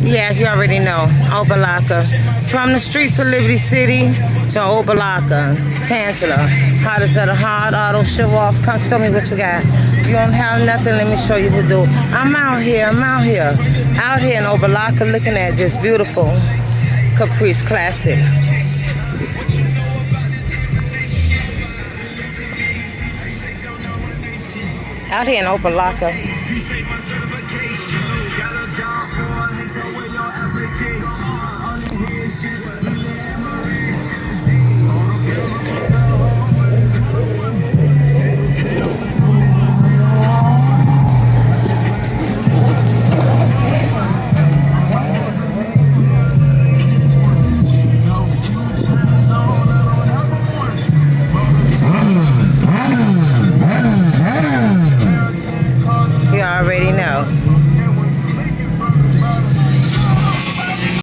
Yeah, you already know. Opa-locka. From the streets of Liberty City to Opa-locka. Tangela. Hottest of the hot auto show off. Come show me what you got. If you don't have nothing, let me show you who do. I'm out here. Out here in Opa-locka looking at this beautiful Caprice Classic. Out here in Opa-locka.